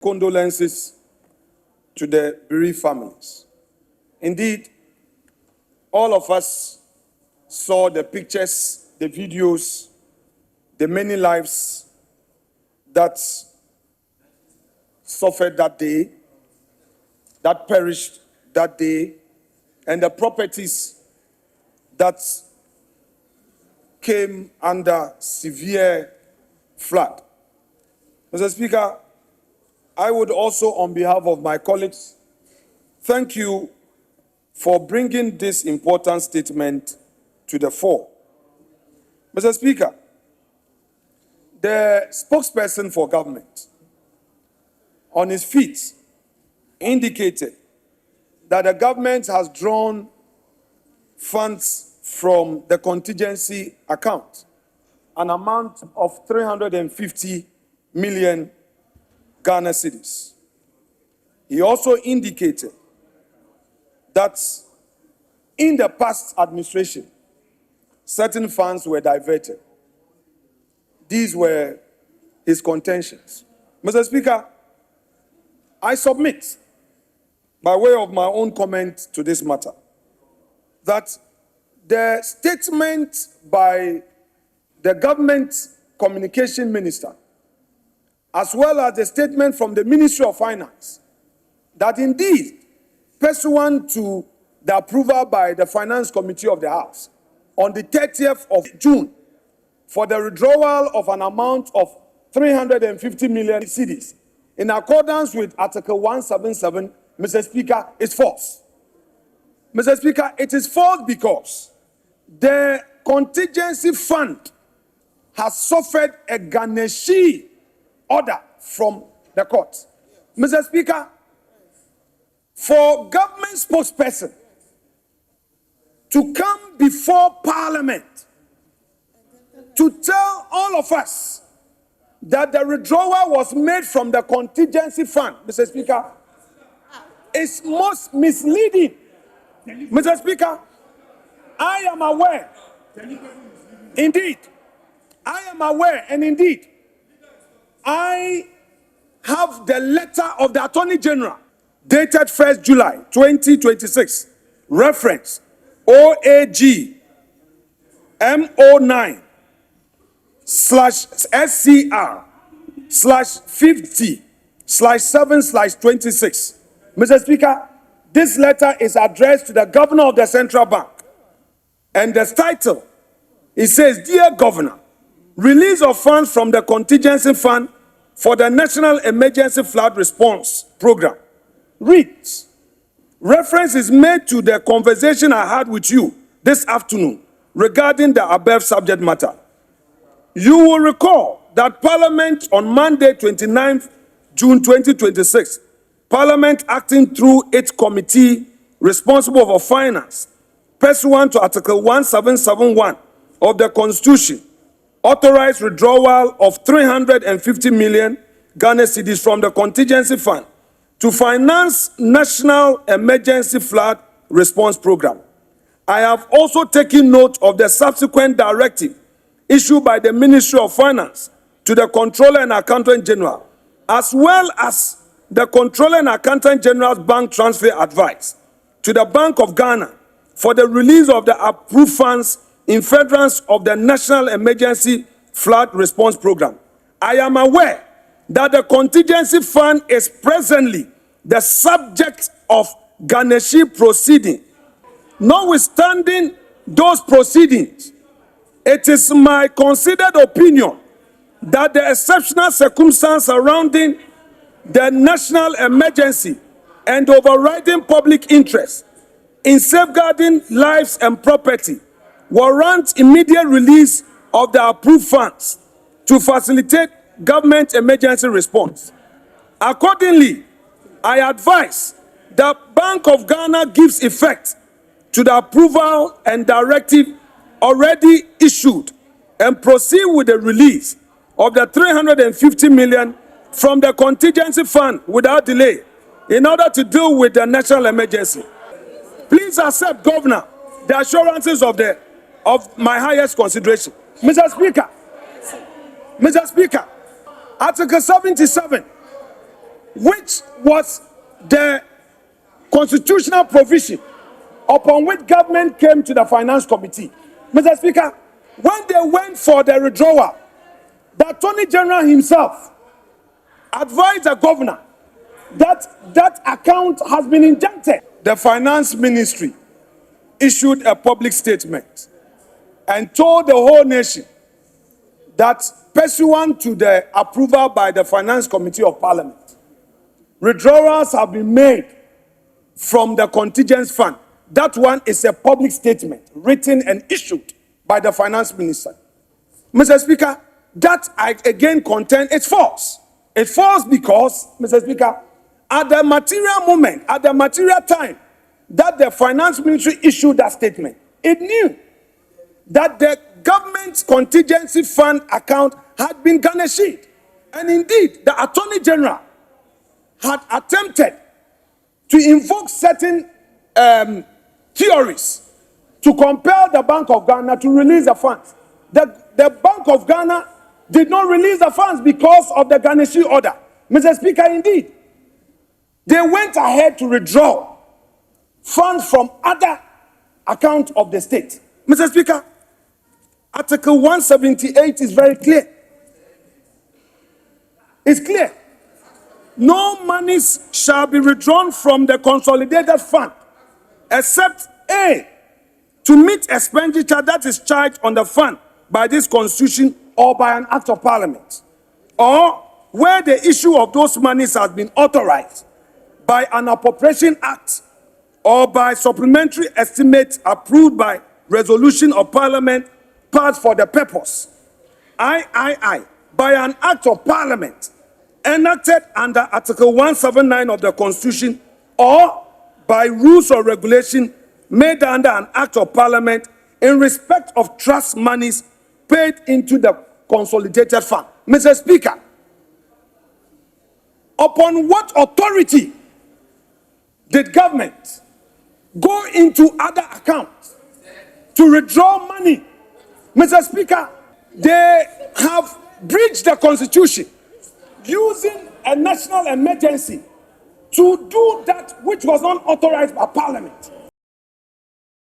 condolences to the bereaved families. Indeed, all of us saw the pictures, the videos, the many lives that suffered that day, that perished that day, and the properties that came under severe flood. Mr. Speaker, I would also, on behalf of my colleagues, thank you for bringing this important statement to the fore. Mr. Speaker, the spokesperson for government on his feet indicated that the government has drawn funds from the contingency account, an amount of 350 million Ghana cedis. He also indicated that in the past administration, certain funds were diverted. These were his contentions. Mr. Speaker, I submit, by way of my own comment to this matter, that the statement by the government communication minister, as well as the statement from the Ministry of Finance, that indeed, pursuant to the approval by the Finance Committee of the House on the 30th of June for the withdrawal of an amount of 350 million cedis in accordance with Article 177, Mr. Speaker, is false. Mr. Speaker, it is false because the contingency fund has suffered a garnishee order from the court. Mr. Speaker, for government spokesperson to come before Parliament to tell all of us that the withdrawal was made from the contingency fund, Mr. Speaker, is most misleading. Mr. Speaker, I am aware, indeed, I am aware, and indeed, I have the letter of the Attorney General dated 1st July 2026, reference OAG MO9/SCR/50/7/26. Mr. Speaker, this letter is addressed to the Governor of the Central Bank. And the title, it says, Dear Governor, release of funds from the contingency fund for the National Emergency Flood Response Program. Reads, reference is made to the conversation I had with you this afternoon regarding the above subject matter. You will recall that Parliament on Monday, 29th June 2026, Parliament acting through its committee responsible for finance, pursuant to Article 1771 of the Constitution, authorized withdrawal of 350 million Ghana cedis from the contingency fund to finance National Emergency Flood Response Program. I have also taken note of the subsequent directive issued by the Ministry of Finance to the Controller and Accountant General, as well as the Controller and Accountant General's bank transfer advice to the Bank of Ghana for the release of the approved funds in furtherance of the National Emergency Flood Response Program. I am aware that the contingency fund is presently the subject of garnishee proceeding. Notwithstanding those proceedings, it is my considered opinion that the exceptional circumstance surrounding the national emergency and overriding public interest in safeguarding lives and property warrant immediate release of the approved funds to facilitate government emergency response. Accordingly, I advise that Bank of Ghana gives effect to the approval and directive already issued and proceed with the release of the 350 million from the contingency fund without delay in order to deal with the national emergency. Please accept, Governor, the assurances of my highest consideration. Mr. Speaker, Article 77 which was the constitutional provision upon which government came to the finance committee. Mr. Speaker, when they went for the withdrawal, the Attorney General himself advised the governor that that account has been injected. The finance ministry issued a public statement and told the whole nation that pursuant to the approval by the Finance Committee of Parliament, withdrawals have been made from the contingent fund. That one is a public statement written and issued by the finance minister. Mr. Speaker, that I again contend it's false. It's false because, Mr. Speaker, at the material moment, at the material time that the finance ministry issued that statement, it knew that the government's contingency fund account had been garnished. And indeed, the Attorney General had attempted to invoke certain theories to compel the Bank of Ghana to release the funds. The Bank of Ghana did not release the funds because of the garnishing order. Mr. Speaker, indeed, they went ahead to withdraw funds from other accounts of the state. Mr. Speaker, Article 178 is very clear. It's clear. No monies shall be withdrawn from the consolidated fund except A, to meet expenditure that is charged on the fund by this constitution or by an act of parliament, or where the issue of those monies has been authorized by an appropriation act or by supplementary estimate approved by resolution of parliament passed for the purpose. I, by an act of parliament enacted under Article 179 of the Constitution or by rules or regulation made under an act of parliament in respect of trust monies paid into the consolidated fund. Mr. Speaker, upon what authority did government go into other accounts to withdraw money? Mr. Speaker, they have breached the Constitution using a national emergency to do that which was not authorized by Parliament.